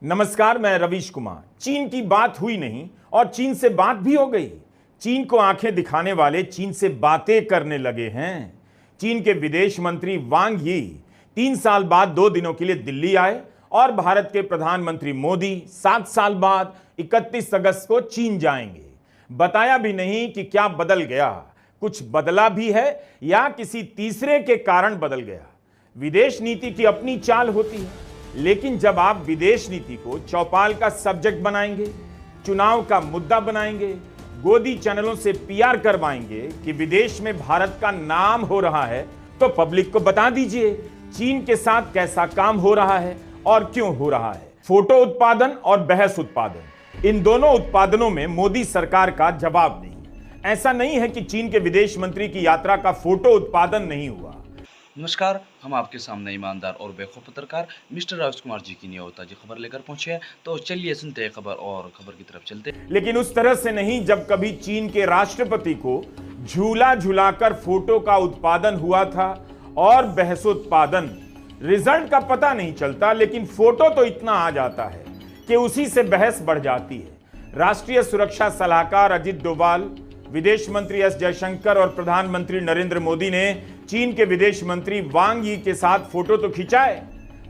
नमस्कार, मैं रवीश कुमार। चीन की बात हुई नहीं और चीन से बात भी हो गई। चीन को आंखें दिखाने वाले चीन से बातें करने लगे हैं। चीन के विदेश मंत्री वांग यी 3 साल बाद 2 दिनों के लिए दिल्ली आए और भारत के प्रधानमंत्री मोदी 7 साल बाद 31 अगस्त को चीन जाएंगे। बताया भी नहीं कि क्या बदल गया, कुछ बदला भी है या किसी तीसरे के कारण बदल गया। विदेश नीति की अपनी चाल होती है, लेकिन जब आप विदेश नीति को चौपाल का सब्जेक्ट बनाएंगे, चुनाव का मुद्दा बनाएंगे, गोदी चैनलों से पीआर करवाएंगे कि विदेश में भारत का नाम हो रहा है, तो पब्लिक को बता दीजिए चीन के साथ कैसा काम हो रहा है और क्यों हो रहा है। फोटो उत्पादन और बहस उत्पादन, इन दोनों उत्पादनों में मोदी सरकार का जवाब नहीं। ऐसा नहीं है कि चीन के विदेश मंत्री की यात्रा का फोटो उत्पादन नहीं हुआ। नमस्कार, हम आपके सामने ईमानदार और बेखौफ पत्रकार मिस्टर रवीश कुमार जी की नियोता जी खबर लेकर पहुंचे हैं। तो चलिए सुनते हैं खबर और खबर की तरफ चलते हैं। लेकिन उस तरह से नहीं जब कभी चीन के राष्ट्रपति को झूला झुलाकर फोटो का उत्पादन हुआ था और बहसोत्पादन। रिजल्ट का पता नहीं चलता, लेकिन फोटो तो इतना आ जाता है कि उसी से बहस बढ़ जाती है। राष्ट्रीय सुरक्षा सलाहकार अजित डोभाल, विदेश मंत्री एस जयशंकर और प्रधानमंत्री नरेंद्र मोदी ने चीन के विदेश मंत्री वांग यी के साथ फोटो तो खिंचाए,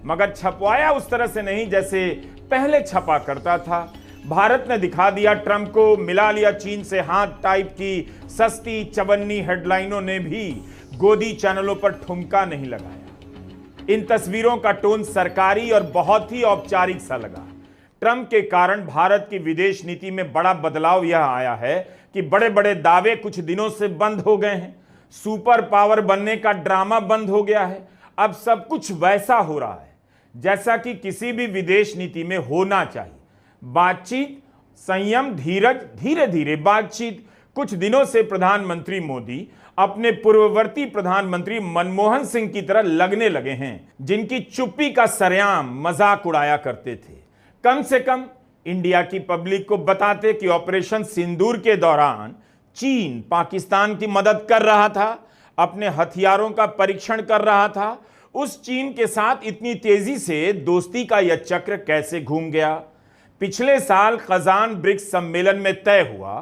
मगर छपवाया उस तरह से नहीं जैसे पहले छपा करता था। भारत ने दिखा दिया ट्रंप को, मिला लिया चीन से हाथ टाइप की सस्ती चवन्नी हेडलाइनों ने भी गोदी चैनलों पर ठुमका नहीं लगाया। इन तस्वीरों का टोन सरकारी और बहुत ही औपचारिक सा लगा। ट्रंप के कारण भारत की विदेश नीति में बड़ा बदलाव यह आया है कि बड़े बड़े दावे कुछ दिनों से बंद हो गए हैं। सुपर पावर बनने का ड्रामा बंद हो गया है। अब सब कुछ वैसा हो रहा है जैसा कि किसी भी विदेश नीति में होना चाहिए। बातचीत, संयम, धीरज, धीरे धीरे बातचीत। कुछ दिनों से प्रधानमंत्री मोदी अपने पूर्ववर्ती प्रधानमंत्री मनमोहन सिंह की तरह लगने लगे हैं, जिनकी चुप्पी का सरेआम मजाक उड़ाया करते थे। कम से कम इंडिया की पब्लिक को बताते कि ऑपरेशन सिंदूर के दौरान चीन पाकिस्तान की मदद कर रहा था, अपने हथियारों का परीक्षण कर रहा था। उस चीन के साथ इतनी तेजी से दोस्ती का यह चक्र कैसे घूम गया? पिछले साल कजान ब्रिक्स सम्मेलन में तय हुआ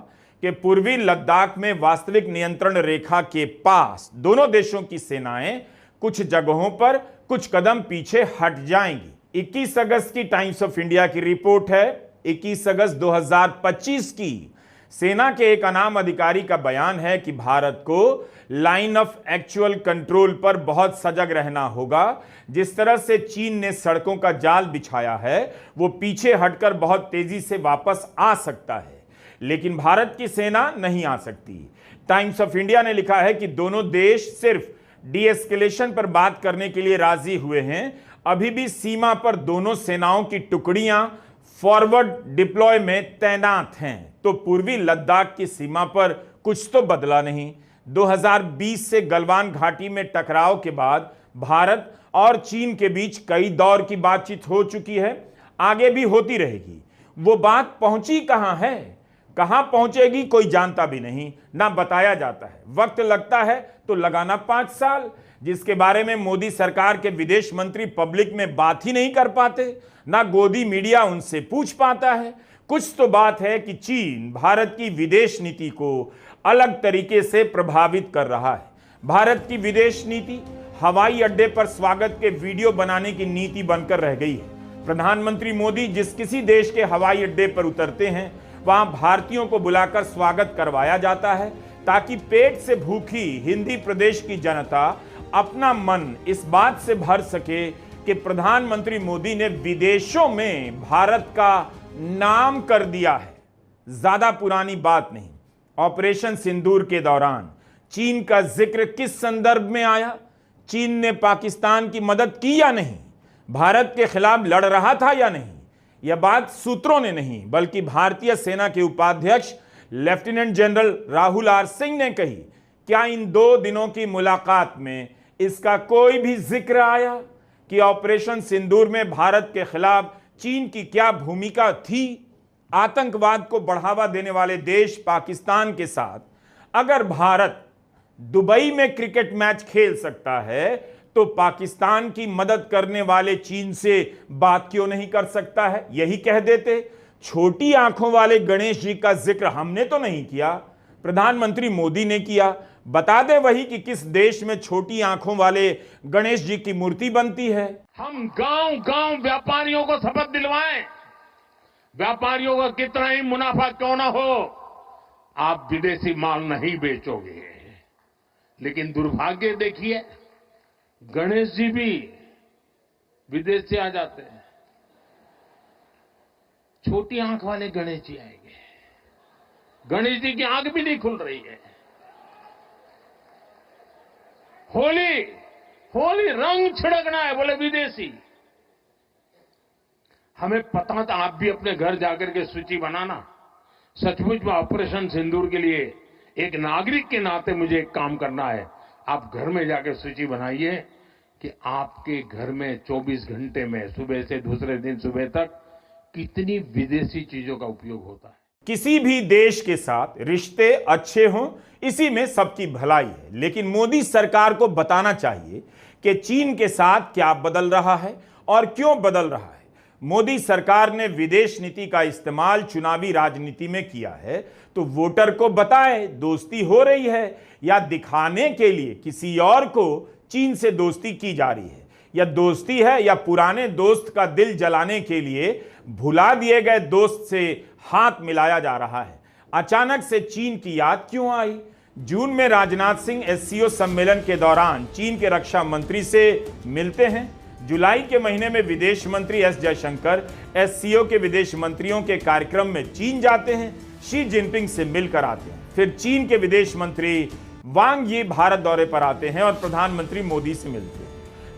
कि पूर्वी लद्दाख में वास्तविक नियंत्रण रेखा के पास दोनों देशों की सेनाएं कुछ जगहों पर कुछ कदम पीछे हट जाएंगी। 21 अगस्त की टाइम्स ऑफ इंडिया की रिपोर्ट है, 21 अगस्त 2025 की। सेना के एक अनाम अधिकारी का बयान है कि भारत को लाइन ऑफ एक्चुअल कंट्रोल पर बहुत सजग रहना होगा। जिस तरह से चीन ने सड़कों का जाल बिछाया है, वो पीछे हटकर बहुत तेजी से वापस आ सकता है, लेकिन भारत की सेना नहीं आ सकती। टाइम्स ऑफ इंडिया ने लिखा है कि दोनों देश सिर्फ डी-एस्केलेशन पर बात करने के लिए राजी हुए हैं। अभी भी सीमा पर दोनों सेनाओं की टुकड़ियां फॉरवर्ड डिप्लॉय में तैनात हैं, तो पूर्वी लद्दाख की सीमा पर कुछ तो बदला नहीं। 2020 से गलवान घाटी में टकराव के बाद भारत और चीन के बीच कई दौर की बातचीत हो चुकी है, आगे भी होती रहेगी। वो बात पहुंची कहां है, कहां पहुंचेगी, कोई जानता भी नहीं, ना बताया जाता है। वक्त लगता है तो लगाना 5 साल, जिसके बारे में मोदी सरकार के विदेश मंत्री पब्लिक में बात ही नहीं कर पाते, ना गोदी मीडिया उनसे पूछ पाता है। कुछ तो बात है कि चीन भारत की विदेश नीति को अलग तरीके से प्रभावित कर रहा है। भारत की विदेश नीति हवाई अड्डे पर स्वागत के वीडियो बनाने की नीति बनकर रह गई है। प्रधानमंत्री मोदी जिस किसी देश के हवाई अड्डे पर उतरते हैं, वहां भारतीयों को बुलाकर स्वागत करवाया जाता है, ताकि पेट से भूखी हिंदी प्रदेश की जनता अपना मन इस बात से भर सके कि प्रधानमंत्री मोदी ने विदेशों में भारत का नाम कर दिया है। ज्यादा पुरानी बात नहीं। ऑपरेशन सिंदूर के दौरान चीन का जिक्र किस संदर्भ में आया? चीन ने पाकिस्तान की मदद की या नहीं? भारत के खिलाफ लड़ रहा था या नहीं? यह बात सूत्रों ने नहीं, बल्कि भारतीय सेना के उपाध्यक्ष lieutenant general Rahul R Singh ने कही। क्या इन 2 दिनों की मुलाकात में इसका कोई भी जिक्र आया कि ऑपरेशन सिंदूर में भारत के खिलाफ चीन की क्या भूमिका थी? आतंकवाद को बढ़ावा देने वाले देश पाकिस्तान के साथ अगर भारत दुबई में क्रिकेट मैच खेल सकता है, तो पाकिस्तान की मदद करने वाले चीन से बात क्यों नहीं कर सकता है? यही कह देते। छोटी आंखों वाले गणेश जी का जिक्र हमने तो नहीं किया, प्रधानमंत्री मोदी ने किया। बता दे वही कि किस देश में छोटी आंखों वाले गणेश जी की मूर्ति बनती है। हम गांव गांव व्यापारियों को शपथ दिलवाएं, व्यापारियों का कितना ही मुनाफा क्यों ना हो, आप विदेशी माल नहीं बेचोगे। लेकिन दुर्भाग्य देखिए, गणेश जी भी विदेश से आ जाते हैं। छोटी आंख वाले गणेश जी आएंगे, गणेश जी की आंख भी नहीं खुल रही है। होली होली रंग छिड़कना है, बोले विदेशी। हमें पता था, आप भी अपने घर जाकर के सूची बनाना। सचमुच में ऑपरेशन सिंदूर के लिए एक नागरिक के नाते मुझे एक काम करना है। आप घर में जाकर सूची बनाइए कि आपके घर में 24 घंटे में सुबह से दूसरे दिन सुबह तक कितनी विदेशी चीजों का उपयोग होता है। किसी भी देश के साथ रिश्ते अच्छे हों, इसी में सबकी भलाई है। लेकिन मोदी सरकार को बताना चाहिए कि चीन के साथ क्या बदल रहा है और क्यों बदल रहा है। मोदी सरकार ने विदेश नीति का इस्तेमाल चुनावी राजनीति में किया है, तो वोटर को बताए दोस्ती हो रही है, या दिखाने के लिए किसी और को चीन से दोस्ती की जा रही है, या दोस्ती है या पुराने दोस्त का दिल जलाने के लिए भुला दिए गए दोस्त से हाथ मिलाया जा रहा है। अचानक से चीन की याद क्यों आई? जून में राजनाथ सिंह एससीओ सम्मेलन के दौरान चीन के रक्षा मंत्री से मिलते हैं। जुलाई के महीने में विदेश मंत्री एस जयशंकर एससीओ के विदेश मंत्रियों के कार्यक्रम में चीन जाते हैं, शी जिनपिंग से मिलकर आते हैं। फिर चीन के विदेश मंत्री वांग यी भारत दौरे पर आते हैं और प्रधानमंत्री मोदी से मिलते हैं।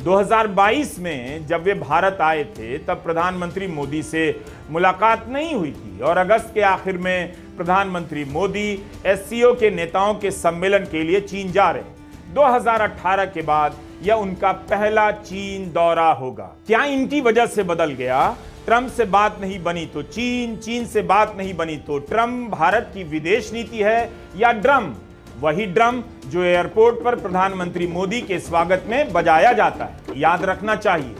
2022 में जब वे भारत आए थे तब प्रधानमंत्री मोदी से मुलाकात नहीं हुई थी, और अगस्त के आखिर में प्रधानमंत्री मोदी एससीओ के नेताओं के सम्मेलन के लिए चीन जा रहे हैं। 2018 के बाद यह उनका पहला चीन दौरा होगा। क्या इनकी वजह से बदल गया? ट्रंप से बात नहीं बनी तो चीन, चीन से बात नहीं बनी तो ट्रंप। भारत की विदेश नीति है या ड्रम? वही ड्रम जो एयरपोर्ट पर प्रधानमंत्री मोदी के स्वागत में बजाया जाता है। याद रखना चाहिए,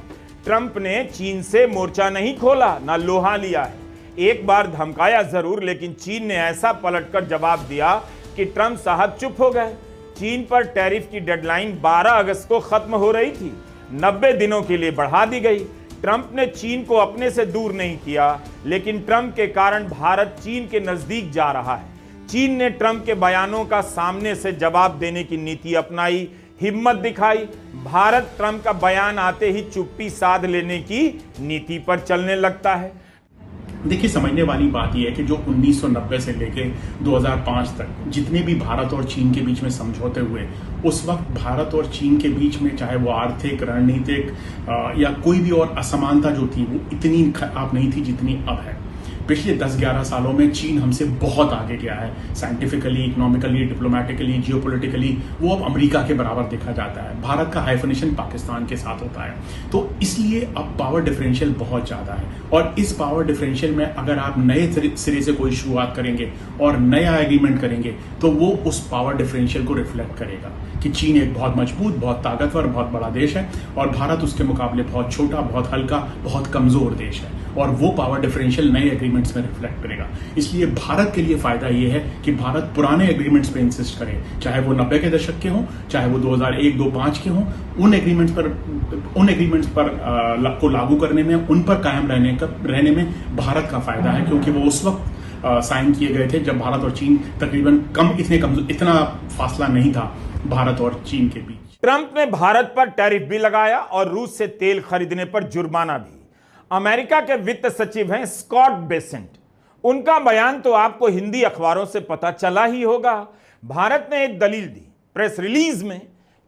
ट्रंप ने चीन से मोर्चा नहीं खोला, ना लोहा लिया है। एक बार धमकाया जरूर, लेकिन चीन ने ऐसा पलटकर जवाब दिया कि ट्रंप साहब चुप हो गए। चीन पर टैरिफ की डेडलाइन 12 अगस्त को खत्म हो रही थी, 90 दिनों के लिए बढ़ा दी गई। ट्रंप ने चीन को अपने से दूर नहीं किया, लेकिन ट्रंप के कारण भारत चीन के नजदीक जा रहा है। चीन ने ट्रंप के बयानों का सामने से जवाब देने की नीति अपनाई, हिम्मत दिखाई। भारत ट्रंप का बयान आते ही चुप्पी साध लेने की नीति पर चलने लगता है। देखिए, समझने वाली बात यह है कि जो 1990 से लेके 2005 तक जितने भी भारत और चीन के बीच में समझौते हुए, उस वक्त भारत और चीन के बीच में चाहे वो आर्थिक, रणनीतिक या कोई भी और असमानता जो थी वो इतनी खराब नहीं थी जितनी अब है। पिछले 10-11 सालों में चीन हमसे बहुत आगे गया है, साइंटिफिकली, इकोनॉमिकली, डिप्लोमेटिकली, जियोपॉलिटिकली। वो अब अमेरिका के बराबर देखा जाता है। भारत का हाइफिनेशन पाकिस्तान के साथ होता है, तो इसलिए अब पावर डिफरेंशियल बहुत ज्यादा है। और इस पावर डिफरेंशियल में अगर आप नए सिरे से कोई शुरुआत करेंगे और नया एग्रीमेंट करेंगे, तो वो उस पावर डिफरेंशियल को रिफ्लेक्ट करेगा कि चीन एक बहुत मजबूत, बहुत ताकतवर, बहुत बड़ा देश है और भारत उसके मुकाबले बहुत छोटा, बहुत हल्का, बहुत कमजोर देश है, और वो पावर डिफरेंशियल नए एग्रीमेंट्स में रिफ्लेक्ट करेगा। इसलिए भारत के लिए फायदा ये है कि भारत पुराने एग्रीमेंट्स पे इंसिस्ट करे, चाहे वो 90 के दशक के हों, चाहे वो 2001-2005 के हों। उन एग्रीमेंट्स पर को लागू करने में, उन पर कायम रहने में भारत का फायदा है, क्योंकि वो उस वक्त साइन किए गए थे जब भारत और चीन तकरीबन इतना फासला नहीं था भारत और चीन के बीच। ट्रंप ने भारत पर टैरिफ भी लगाया और रूस से तेल खरीदने पर जुर्माना भी। अमेरिका के वित्त सचिव हैं स्कॉट बेसेंट। उनका बयान तो आपको हिंदी अखबारों से पता चला ही होगा। भारत ने एक दलील दी प्रेस रिलीज में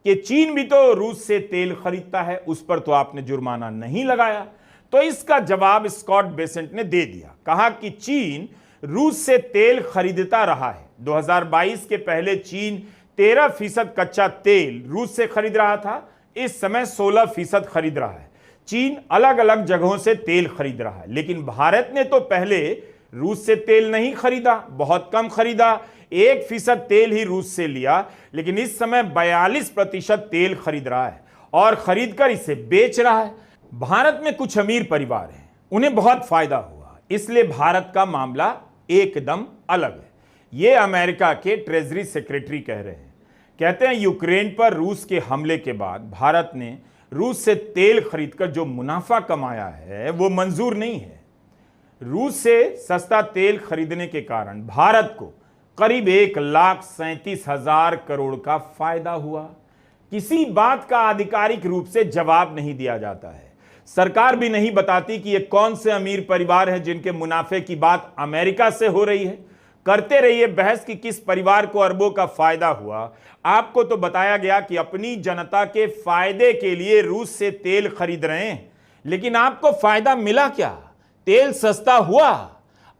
कि चीन भी तो रूस से तेल खरीदता है, उस पर तो आपने जुर्माना नहीं लगाया। तो इसका जवाब स्कॉट बेसेंट ने दे दिया। कहा कि चीन रूस से तेल खरीदता रहा है। 2022 के पहले चीन 13% कच्चा तेल रूस से खरीद रहा था, इस समय 16% खरीद रहा है। चीन अलग अलग जगहों से तेल खरीद रहा है, लेकिन भारत ने तो पहले रूस से तेल नहीं खरीदा, बहुत कम खरीदा, 1% तेल ही रूस से लिया, लेकिन इस समय 42% तेल खरीद रहा है। और खरीदकर इसे बेच रहा है। भारत में कुछ अमीर परिवार हैं, उन्हें बहुत फायदा हुआ, इसलिए भारत का मामला एकदम अलग है। ये अमेरिका के ट्रेजरी सेक्रेटरी कह रहे हैं। कहते हैं यूक्रेन पर रूस के हमले के बाद भारत ने रूस से तेल खरीदकर जो मुनाफा कमाया है वो मंजूर नहीं है। रूस से सस्ता तेल खरीदने के कारण भारत को करीब 1,37,000 करोड़ का फायदा हुआ। किसी बात का आधिकारिक रूप से जवाब नहीं दिया जाता है। सरकार भी नहीं बताती कि ये कौन से अमीर परिवार हैं जिनके मुनाफे की बात अमेरिका से हो रही है। करते रहिए बहस कि किस परिवार को अरबों का फायदा हुआ। आपको तो बताया गया कि अपनी जनता के फायदे के लिए रूस से तेल खरीद रहे हैं, लेकिन आपको फायदा मिला क्या? तेल सस्ता हुआ,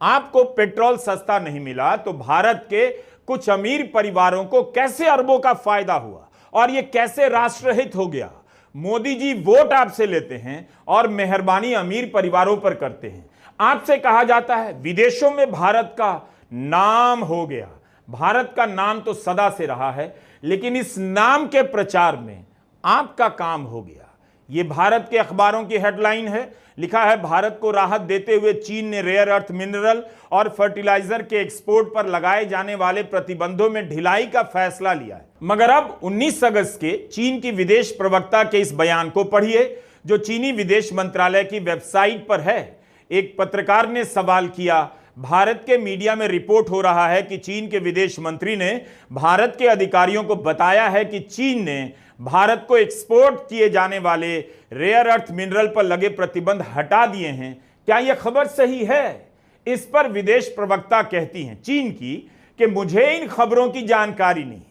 आपको पेट्रोल सस्ता नहीं मिला। तो भारत के कुछ अमीर परिवारों को कैसे अरबों का फायदा हुआ और यह कैसे राष्ट्रहित हो गया? मोदी जी वोट आपसे लेते हैं और मेहरबानी अमीर परिवारों पर करते हैं। आपसे कहा जाता है विदेशों में भारत का नाम हो गया। भारत का नाम तो सदा से रहा है, लेकिन इस नाम के प्रचार में आपका काम हो गया। यह भारत के अखबारों की हेडलाइन है। लिखा है भारत को राहत देते हुए चीन ने रेयर अर्थ मिनरल और फर्टिलाइजर के एक्सपोर्ट पर लगाए जाने वाले प्रतिबंधों में ढिलाई का फैसला लिया है। मगर अब 19 अगस्त के चीन की विदेश प्रवक्ता के इस बयान को पढ़िए, जो चीनी विदेश मंत्रालय की वेबसाइट पर है। एक पत्रकार ने सवाल किया, भारत के मीडिया में रिपोर्ट हो रहा है कि चीन के विदेश मंत्री ने भारत के अधिकारियों को बताया है कि चीन ने भारत को एक्सपोर्ट किए जाने वाले रेयर अर्थ मिनरल पर लगे प्रतिबंध हटा दिए हैं। क्या यह खबर सही है? इस पर विदेश प्रवक्ता कहती हैं चीन की कि मुझे इन खबरों की जानकारी नहीं।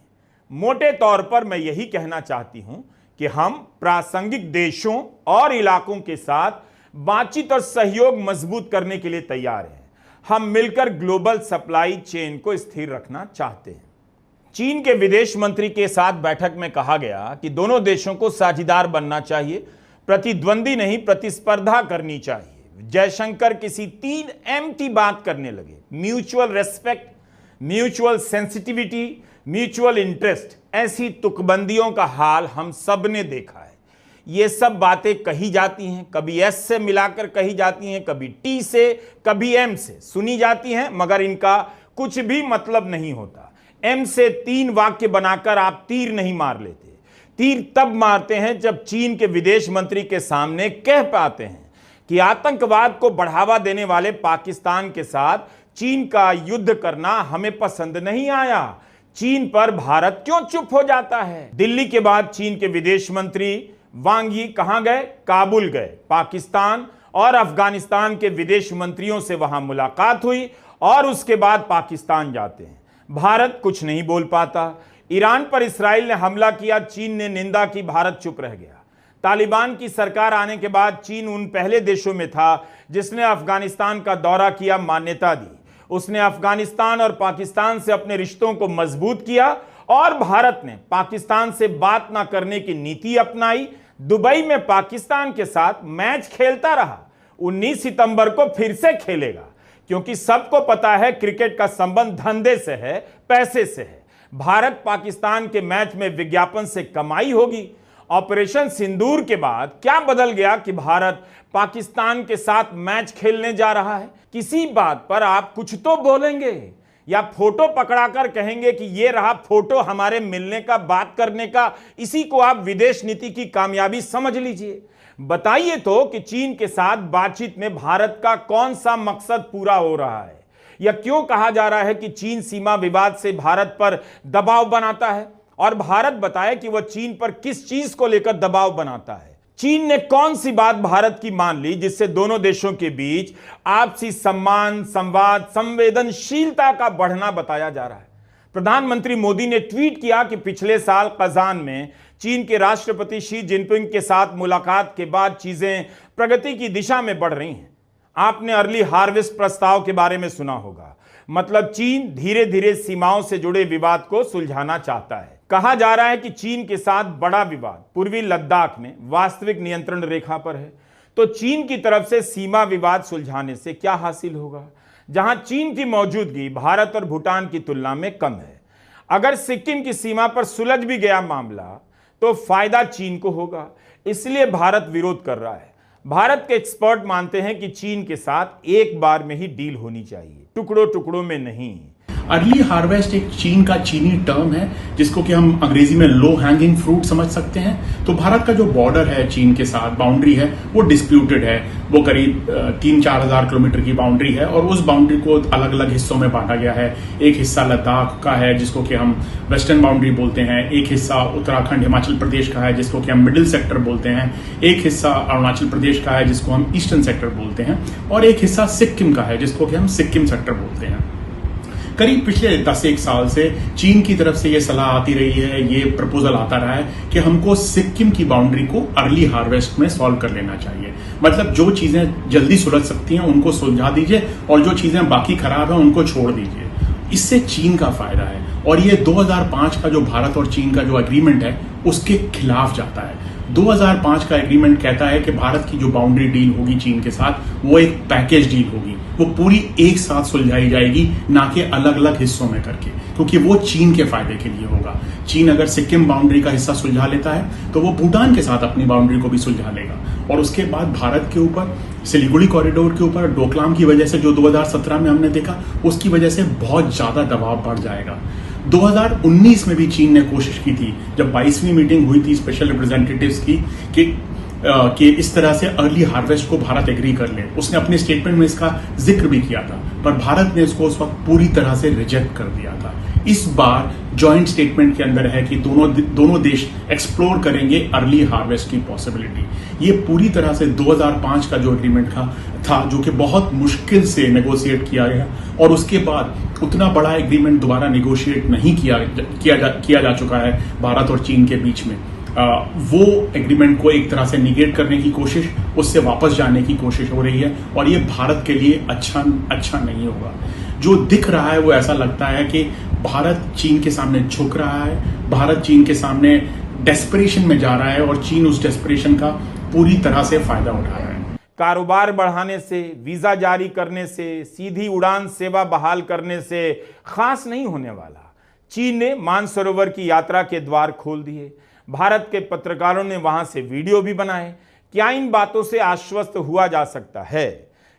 मोटे तौर पर मैं यही कहना चाहती हूं कि हम प्रासंगिक देशों और इलाकों के साथ बातचीत और सहयोग मजबूत करने के लिए तैयार हैं। हम मिलकर ग्लोबल सप्लाई चेन को स्थिर रखना चाहते हैं। चीन के विदेश मंत्री के साथ बैठक में कहा गया कि दोनों देशों को साझीदार बनना चाहिए, प्रतिद्वंदी नहीं, प्रतिस्पर्धा करनी चाहिए। जयशंकर किसी 3 M की बात करने लगे, mutual respect, mutual sensitivity, mutual interest. ऐसी तुकबंदियों का हाल हम सब ने देखा है। ये सब बातें कही जाती हैं, कभी S से मिलाकर कही जाती हैं, कभी T से, कभी M से सुनी जाती हैं, मगर इनका कुछ भी मतलब नहीं होता। M से 3 वाक्य बनाकर आप तीर नहीं मार लेते। तीर तब मारते हैं जब चीन के विदेश मंत्री के सामने कह पाते हैं कि आतंकवाद को बढ़ावा देने वाले पाकिस्तान के साथ चीन का युद्ध करना हमें पसंद नहीं आया। चीन पर भारत क्यों चुप हो जाता है? दिल्ली के बाद चीन के विदेश मंत्री वांग यी कहां गए? काबुल गए। पाकिस्तान और अफगानिस्तान के विदेश मंत्रियों से वहां मुलाकात हुई और उसके बाद पाकिस्तान जाते हैं। भारत कुछ नहीं बोल पाता। ईरान पर इस्राइल ने हमला किया, चीन ने निंदा की, भारत चुप रह गया। तालिबान की सरकार आने के बाद चीन उन पहले देशों में था जिसने अफगानिस्तान का दौरा किया, मान्यता दी। उसने अफगानिस्तान और पाकिस्तान से अपने रिश्तों को मजबूत किया और भारत ने पाकिस्तान से बात ना करने की नीति अपनाई। दुबई में पाकिस्तान के साथ मैच खेलता रहा। 19 सितंबर को फिर से खेलेगा, क्योंकि सबको पता है क्रिकेट का संबंध धंधे से है, पैसे से है। भारत पाकिस्तान के मैच में विज्ञापन से कमाई होगी। ऑपरेशन सिंदूर के बाद क्या बदल गया कि भारत पाकिस्तान के साथ मैच खेलने जा रहा है? किसी बात पर आप कुछ तो बोलेंगे या फोटो पकड़ाकर कहेंगे कि ये रहा फोटो हमारे मिलने का, बात करने का। इसी को आप विदेश नीति की कामयाबी समझ लीजिए। बताइए तो कि चीन के साथ बातचीत में भारत का कौन सा मकसद पूरा हो रहा है, या क्यों कहा जा रहा है कि चीन सीमा विवाद से भारत पर दबाव बनाता है, और भारत बताए कि वह चीन पर किस चीज को लेकर दबाव बनाता है। चीन ने कौन सी बात भारत की मान ली जिससे दोनों देशों के बीच आपसी सम्मान, संवाद, संवेदनशीलता का बढ़ना बताया जा रहा है। प्रधानमंत्री मोदी ने ट्वीट किया कि पिछले साल कजान में चीन के राष्ट्रपति शी जिनपिंग के साथ मुलाकात के बाद चीजें प्रगति की दिशा में बढ़ रही हैं। आपने अर्ली हार्वेस्ट प्रस्ताव के बारे में सुना होगा। मतलब चीन धीरे धीरे सीमाओं से जुड़े विवाद को सुलझाना चाहता है। कहा जा रहा है कि चीन के साथ बड़ा विवाद पूर्वी लद्दाख में वास्तविक नियंत्रण रेखा पर है। तो चीन की तरफ से सीमा विवाद सुलझाने से क्या हासिल होगा, जहां चीन की मौजूदगी भारत और भूटान की तुलना में कम है। अगर सिक्किम की सीमा पर सुलझ भी गया मामला, तो फायदा चीन को होगा। इसलिए भारत विरोध कर रहा है। भारत के एक्सपर्ट मानते हैं कि चीन के साथ एक बार में ही डील होनी चाहिए, टुकड़ों टुकड़ों में नहीं। अर्ली हार्वेस्ट एक चीन का चीनी टर्म है जिसको कि हम अंग्रेजी में लो हैंगिंग फ्रूट समझ सकते हैं। तो भारत का जो बॉर्डर है चीन के साथ, बाउंड्री है, वो डिस्प्यूटेड है। वो करीब 3-4 हजार किलोमीटर की बाउंड्री है और उस बाउंड्री को अलग अलग हिस्सों में बांटा गया है। एक हिस्सा लद्दाख का है जिसको कि हम वेस्टर्न बाउंड्री बोलते हैं, एक हिस्सा उत्तराखंड हिमाचल प्रदेश का है जिसको कि हम मिडिल सेक्टर बोलते हैं, एक हिस्सा अरुणाचल प्रदेश का है जिसको हम ईस्टर्न सेक्टर बोलते हैं, और एक हिस्सा सिक्किम का है जिसको कि हम सिक्किम सेक्टर बोलते हैं। करीब पिछले 10-1 साल से चीन की तरफ से ये सलाह आती रही है, ये प्रपोजल आता रहा है कि हमको सिक्किम की बाउंड्री को अर्ली हार्वेस्ट में सॉल्व कर लेना चाहिए। मतलब जो चीजें जल्दी सुलझ सकती हैं उनको सुलझा दीजिए और जो चीजें बाकी खराब हैं उनको छोड़ दीजिए। इससे चीन का फायदा है और ये 2005 का जो भारत और चीन का जो एग्रीमेंट है उसके खिलाफ जाता है। 2005 का एग्रीमेंट कहता है कि भारत की जो बाउंड्री डील होगी चीन के साथ वो एक पैकेज डील होगी, वो पूरी एक साथ सुलझाई जाएगी, ना कि अलग अलग हिस्सों में करके, क्योंकि वो चीन के फायदे के लिए होगा। चीन अगर सिक्किम बाउंड्री का हिस्सा सुलझा लेता है तो वो भूटान के साथ अपनी बाउंड्री को भी सुलझा लेगा और उसके बाद भारत के ऊपर सिलीगुड़ी कॉरिडोर के ऊपर डोकलाम की वजह से जो 2017 में हमने देखा उसकी वजह से बहुत ज्यादा दबाव बढ़ जाएगा। 2019 में भी चीन ने कोशिश की थी, जब 22वीं मीटिंग हुई थी स्पेशल रिप्रेजेंटेटिव्स की, कि इस तरह से अर्ली हार्वेस्ट को भारत एग्री कर ले। उसने अपने स्टेटमेंट में इसका जिक्र भी किया था, पर भारत ने इसको उस वक्त पूरी तरह से रिजेक्ट कर दिया था। इस बार जॉइंट स्टेटमेंट के अंदर है कि दोनों देश एक्सप्लोर करेंगे अर्ली हार्वेस्ट की पॉसिबिलिटी। ये पूरी तरह से 2005 का जो एग्रीमेंट था जो कि बहुत मुश्किल से नेगोशिएट किया गया और उसके बाद उतना बड़ा एग्रीमेंट दोबारा नेगोशिएट नहीं किया जा चुका है भारत और चीन के बीच में। वो एग्रीमेंट को एक तरह से निगेट करने की कोशिश, उससे वापस जाने की कोशिश हो रही है और ये भारत के लिए अच्छा नहीं होगा। जो दिख रहा है वो ऐसा लगता है कि भारत चीन के सामने झुक रहा है, भारत चीन के सामने डेस्परेशन में जा रहा है और चीन उस डेस्परेशन का पूरी तरह से फायदा उठा रहा है। कारोबार बढ़ाने से, वीजा जारी करने से, सीधी उड़ान सेवा बहाल करने से खास नहीं होने वाला। चीन ने मानसरोवर की यात्रा के द्वार खोल दिए। भारत के पत्रकारों ने वहां से वीडियो भी बनाए। क्या इन बातों से आश्वस्त हुआ जा सकता है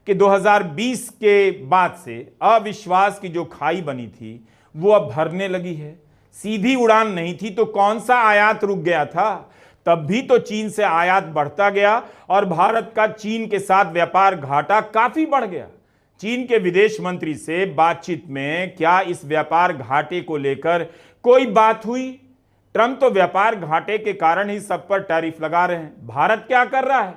कि 2020 के बाद से अविश्वास की जो खाई बनी थी वो अब भरने लगी है? सीधी उड़ान नहीं थी तो कौन सा आयात रुक गया था? तब भी तो चीन से आयात बढ़ता गया और भारत का चीन के साथ व्यापार घाटा काफी बढ़ गया। चीन के विदेश मंत्री से बातचीत में क्या इस व्यापार घाटे को लेकर कोई बात हुई? ट्रंप तो व्यापार घाटे के कारण ही सब पर टैरिफ लगा रहे हैं। भारत क्या कर रहा है?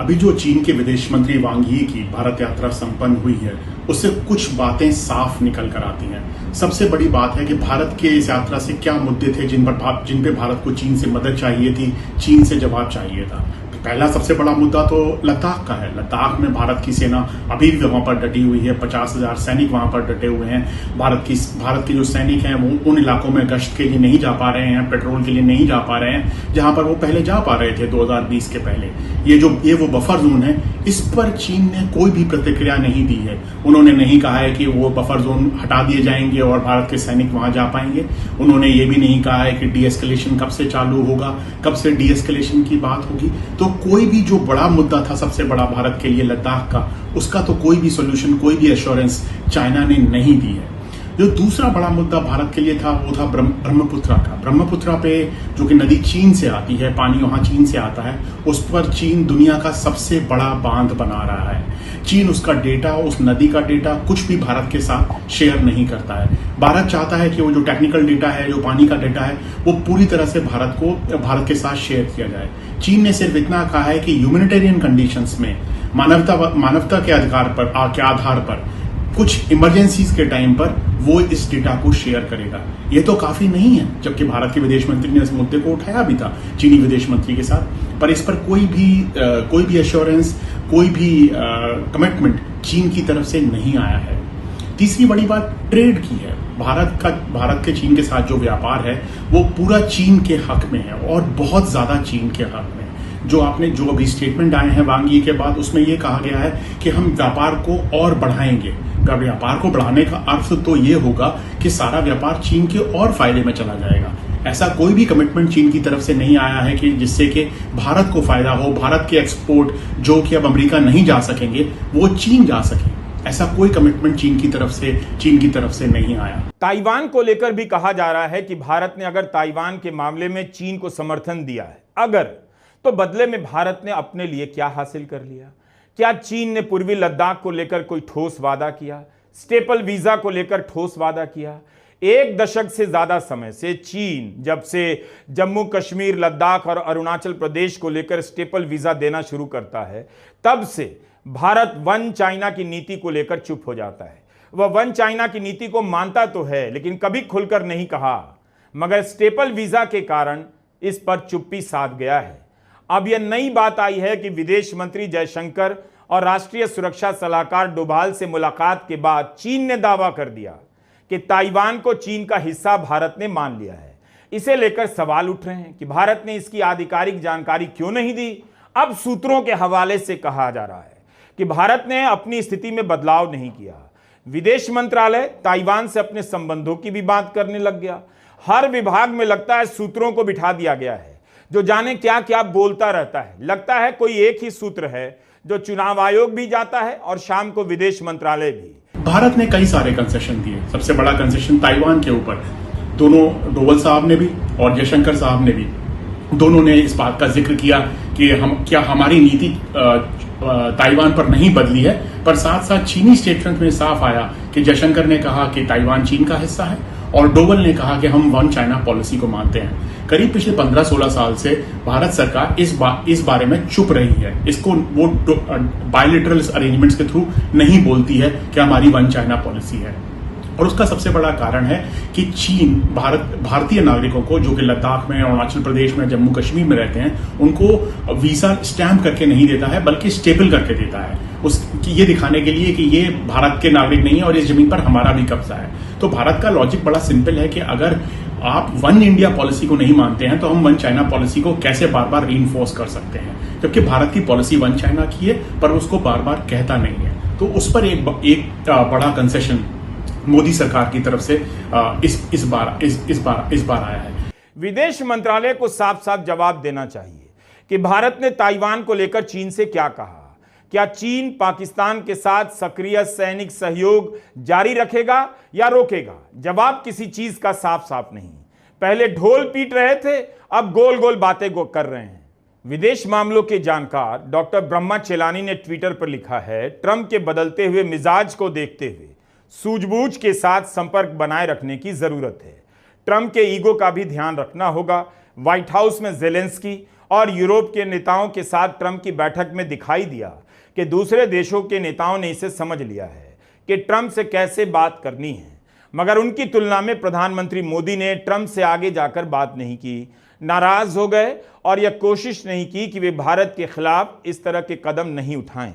अभी जो चीन के विदेश मंत्री वांग यी की भारत यात्रा संपन्न हुई है उससे कुछ बातें साफ निकल कर आती हैं। सबसे बड़ी बात है कि भारत के इस यात्रा से क्या मुद्दे थे जिन पे भारत को चीन से मदद चाहिए थी, चीन से जवाब चाहिए था। पहला सबसे बड़ा मुद्दा तो लद्दाख का है। लद्दाख में भारत की सेना अभी भी वहां पर डटी हुई है। 50,000 सैनिक वहां पर डटे हुए हैं। भारत के जो सैनिक हैं वो उन इलाकों में गश्त के लिए नहीं जा पा रहे हैं, पेट्रोल के लिए नहीं जा पा रहे हैं जहां पर वो पहले जा पा रहे थे 2020 के पहले। ये वो बफर जोन है, इस पर चीन ने कोई भी प्रतिक्रिया नहीं दी है। उन्होंने नहीं कहा है कि वो बफर जोन हटा दिए जाएंगे और भारत के सैनिक वहां जा पाएंगे। उन्होंने ये भी नहीं कहा है कि डी एस्केलेशन कब से चालू होगा, कब से डी एस्केलेशन की बात होगी। तो कोई भी जो बड़ा मुद्दा था सबसे बड़ा भारत के लिए लद्दाख का, उसका तो कोई भी सोल्यूशन, कोई भी एश्योरेंस चाइना ने नहीं दी है। जो दूसरा बड़ा मुद्दा भारत के लिए था वो था ब्रह्मपुत्रा का। ब्रह्मपुत्रा पे जो कि नदी चीन से आती है, पानी वहां चीन से आता है, उस पर चीन दुनिया का सबसे बड़ा बांध बना रहा है। चीन उसका डेटा, उस नदी का डेटा कुछ भी भारत के साथ शेयर नहीं करता है। भारत चाहता है कि वो जो टेक्निकल डेटा है, जो पानी का डेटा है, वो पूरी तरह से भारत के साथ शेयर किया जाए। चीन ने सिर्फ इतना कहा है कि ह्यूमैनिटेरियन कंडीशंस में, मानवता के आधार पर कुछ इमरजेंसीज के टाइम पर वो इस डेटा को शेयर करेगा। ये तो काफी नहीं है, जबकि भारत के विदेश मंत्री ने इस मुद्दे को उठाया भी था चीनी विदेश मंत्री के साथ, पर इस पर कोई भी एश्योरेंस, कोई भी कमिटमेंट चीन की तरफ से नहीं आया है। तीसरी बड़ी बात ट्रेड की है। भारत के चीन के साथ जो व्यापार है वो पूरा चीन के हक में है और बहुत ज्यादा चीन के हक में। जो अभी स्टेटमेंट आए हैं वांग यी के बाद, उसमें यह कहा गया है कि हम व्यापार को और बढ़ाएंगे। व्यापार को बढ़ाने का अर्थ तो ये होगा कि सारा व्यापार चीन के और फायदे में चला जाएगा। ऐसा कोई भी कमिटमेंट चीन की तरफ से नहीं आया है कि जिससे कि भारत को फायदा हो, भारत के एक्सपोर्ट जो कि अब अमेरिका नहीं जा सकेंगे वो चीन जा सके। ऐसा कोई कमिटमेंट चीन की तरफ से नहीं आया। ताइवान को लेकर भी कहा जा रहा है कि भारत ने अगर ताइवान के मामले में चीन को समर्थन दिया है अगर, तो बदले में भारत ने अपने लिए क्या हासिल कर लिया? क्या चीन ने पूर्वी लद्दाख को लेकर कोई ठोस वादा किया? स्टेपल वीजा को लेकर ठोस वादा किया? 1 दशक से ज्यादा समय से चीन जब से जम्मू कश्मीर, लद्दाख और अरुणाचल प्रदेश को लेकर स्टेपल वीजा देना शुरू करता है, तब से भारत वन चाइना की नीति को लेकर चुप हो जाता है। वह वन चाइना की नीति को मानता तो है लेकिन कभी खुलकर नहीं कहा, मगर स्टेपल वीजा के कारण इस पर चुप्पी साध गया है। अब यह नई बात आई है कि विदेश मंत्री जयशंकर और राष्ट्रीय सुरक्षा सलाहकार डोभाल से मुलाकात के बाद चीन ने दावा कर दिया कि ताइवान को चीन का हिस्सा भारत ने मान लिया है। इसे लेकर सवाल उठ रहे हैं कि भारत ने इसकी आधिकारिक जानकारी क्यों नहीं दी। अब सूत्रों के हवाले से कहा जा रहा है कि भारत ने अपनी स्थिति में बदलाव नहीं किया। विदेश मंत्रालय ताइवान से अपने संबंधों की भी बात करने लग गया। हर विभाग में लगता है सूत्रों को बिठा दिया गया है जो जाने क्या क्या बोलता रहता है। लगता है कोई एक ही सूत्र है जो चुनाव आयोग भी जाता है और शाम को विदेश मंत्रालय भी। भारत ने कई सारे कंसेशन दिए। सबसे बड़ा कंसेशन ताइवान के ऊपर दोनों डोवल साहब ने भी और जयशंकर साहब ने भी, दोनों ने इस बात का जिक्र किया कि हमारी नीति ताइवान पर नहीं बदली है, पर साथ साथ चीनी स्टेटमेंट में साफ आया कि जयशंकर ने कहा कि ताइवान चीन का हिस्सा है और डोवल ने कहा कि हम वन चाइना पॉलिसी को मानते हैं। करीब पिछले 15-16 साल से भारत सरकार इस बारे में चुप रही है। इसको वो बायलैटरल अरेंजमेंट्स के थ्रू नहीं बोलती है कि हमारी वन चाइना पॉलिसी है। और उसका सबसे बड़ा कारण है कि चीन भारतीय नागरिकों को जो कि लद्दाख में, अरुणाचल प्रदेश में, जम्मू कश्मीर में रहते हैं, उनको वीजा स्टैंप करके नहीं देता है बल्कि स्टेपल करके देता है, ये दिखाने के लिए कि ये भारत के नागरिक नहीं है और इस जमीन पर हमारा भी कब्जा है। तो भारत का लॉजिक बड़ा सिंपल है कि अगर आप वन इंडिया पॉलिसी को नहीं मानते हैं तो हम वन चाइना पॉलिसी को कैसे बार बार रीइंफोर्स कर सकते हैं, जबकि भारत की पॉलिसी वन चाइना की है पर उसको बार बार कहता नहीं है। तो उस पर एक बड़ा कंसेशन मोदी सरकार की तरफ से इस बार आया है। विदेश मंत्रालय को साफ साफ जवाब देना चाहिए कि भारत ने ताइवान को लेकर चीन से क्या कहा। क्या चीन पाकिस्तान के साथ सक्रिय सैनिक सहयोग जारी रखेगा या रोकेगा? जवाब किसी चीज का साफ साफ नहीं। पहले ढोल पीट रहे थे, अब गोल गोल बातें कर रहे हैं। विदेश मामलों के जानकार डॉक्टर ब्रह्मा चेलानी ने ट्विटर पर लिखा है, ट्रंप के बदलते हुए मिजाज को देखते हुए सूझबूझ के साथ संपर्क बनाए रखने की जरूरत है। ट्रंप के ईगो का भी ध्यान रखना होगा। व्हाइट हाउस में जेलेंस्की और यूरोप के नेताओं के साथ ट्रंप की बैठक में दिखाई दिया कि दूसरे देशों के नेताओं ने इसे समझ लिया है कि ट्रंप से कैसे बात करनी है, मगर उनकी तुलना में प्रधानमंत्री मोदी ने ट्रंप से आगे जाकर बात नहीं की, नाराज हो गए और यह कोशिश नहीं की कि वे भारत के खिलाफ इस तरह के कदम नहीं उठाएं।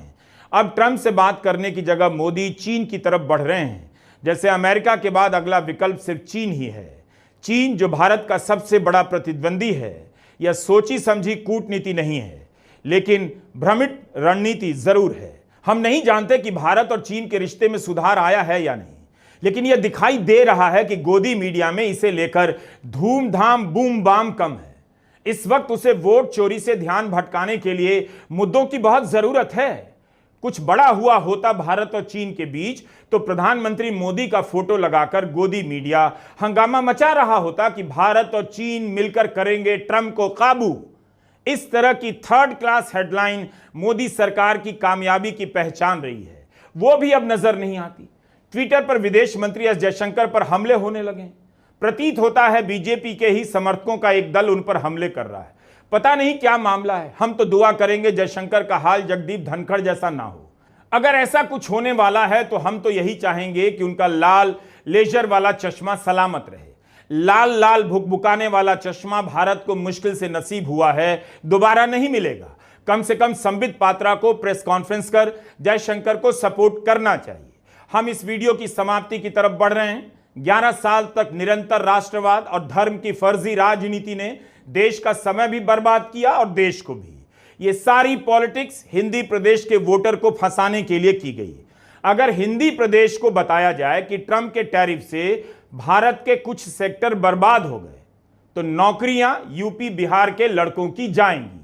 अब ट्रंप से बात करने की जगह मोदी चीन की तरफ बढ़ रहे हैं, जैसे अमेरिका के बाद अगला विकल्प सिर्फ चीन ही है। चीन जो भारत का सबसे बड़ा प्रतिद्वंदी है, यह सोची समझी कूटनीति नहीं है लेकिन भ्रमित रणनीति जरूर है। हम नहीं जानते कि भारत और चीन के रिश्ते में सुधार आया है या नहीं, लेकिन यह दिखाई दे रहा है कि गोदी मीडिया में इसे लेकर धूमधाम बूम बाम कम है। इस वक्त उसे वोट चोरी से ध्यान भटकाने के लिए मुद्दों की बहुत जरूरत है। कुछ बड़ा हुआ होता भारत और चीन के बीच तो प्रधानमंत्री मोदी का फोटो लगाकर गोदी मीडिया हंगामा मचा रहा होता कि भारत और चीन मिलकर करेंगे ट्रंप को काबू। इस तरह की थर्ड क्लास हेडलाइन मोदी सरकार की कामयाबी की पहचान रही है, वो भी अब नजर नहीं आती। ट्विटर पर विदेश मंत्री एस जयशंकर पर हमले होने लगे। प्रतीत होता है बीजेपी के ही समर्थकों का एक दल उन पर हमले कर रहा है। पता नहीं क्या मामला है। हम तो दुआ करेंगे जयशंकर का हाल जगदीप धनखड़ जैसा ना हो। अगर ऐसा कुछ होने वाला है तो हम तो यही चाहेंगे कि उनका लाल लेजर वाला चश्मा सलामत रहे। लाल लाल भुकभुकाने वाला चश्मा भारत को मुश्किल से नसीब हुआ है, दोबारा नहीं मिलेगा। कम से कम संबित पात्रा को प्रेस कॉन्फ्रेंस कर जयशंकर को सपोर्ट करना चाहिए। हम इस वीडियो की समाप्ति की तरफ बढ़ रहे हैं। 11 साल तक निरंतर राष्ट्रवाद और धर्म की फर्जी राजनीति ने देश का समय भी बर्बाद किया और देश को भी। ये सारी पॉलिटिक्स हिंदी प्रदेश के वोटर को फंसाने के लिए की गई। अगर हिंदी प्रदेश को बताया जाए कि ट्रंप के टैरिफ से भारत के कुछ सेक्टर बर्बाद हो गए तो नौकरियां यूपी बिहार के लड़कों की जाएंगी।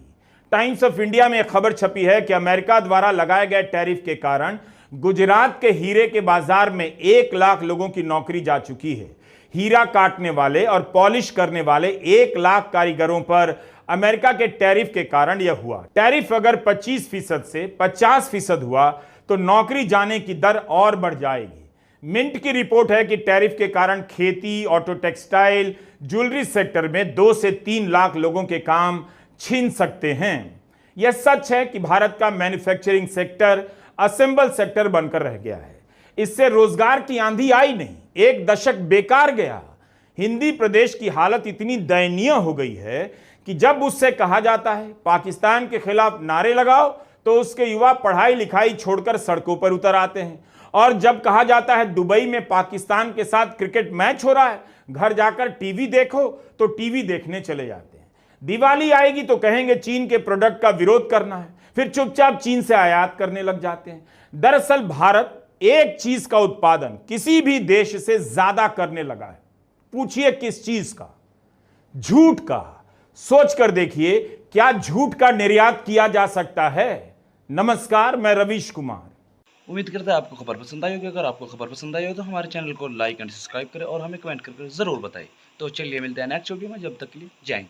टाइम्स ऑफ इंडिया में एक खबर छपी है कि अमेरिका द्वारा लगाए गए टैरिफ के कारण गुजरात के हीरे के बाजार में 1 लाख लोगों की नौकरी जा चुकी है। हीरा काटने वाले और पॉलिश करने वाले 1 लाख कारीगरों पर अमेरिका के टैरिफ के कारण यह हुआ। टैरिफ अगर 25% से 50% हुआ तो नौकरी जाने की दर और बढ़ जाएगी। मिंट की रिपोर्ट है कि टैरिफ के कारण खेती, ऑटो टेक्सटाइल, ज्वेलरी सेक्टर में 2 से 3 लाख लोगों के काम छीन सकते हैं। यह सच है कि भारत का मैन्युफैक्चरिंग सेक्टर असेंबल सेक्टर बनकर रह गया है। इससे रोजगार की आंधी आई नहीं, 1 दशक बेकार गया। हिंदी प्रदेश की हालत इतनी दयनीय हो गई है कि जब उससे कहा जाता है पाकिस्तान के खिलाफ नारे लगाओ तो उसके युवा पढ़ाई लिखाई छोड़कर सड़कों पर उतर आते हैं, और जब कहा जाता है दुबई में पाकिस्तान के साथ क्रिकेट मैच हो रहा है, घर जाकर टीवी देखो तो टीवी देखने चले जाते हैं। दिवाली आएगी तो कहेंगे चीन के प्रोडक्ट का विरोध करना है, फिर चुपचाप चीन से आयात करने लग जाते हैं। दरअसल भारत एक चीज का उत्पादन किसी भी देश से ज्यादा करने लगा है। पूछिए किस चीज का? झूठ का। सोच कर देखिए, क्या झूठ का निर्यात किया जा सकता है? नमस्कार, मैं रवीश कुमार। उम्मीद करता है आपको खबर पसंद आई होगी। अगर आपको खबर पसंद आई हो तो हमारे चैनल को लाइक एंड सब्सक्राइब करें और हमें कमेंट करके ज़रूर बताएं। तो चलिए मिलते हैं नेक्स्ट वीडियो में, जब तक के लिए जय हिंद।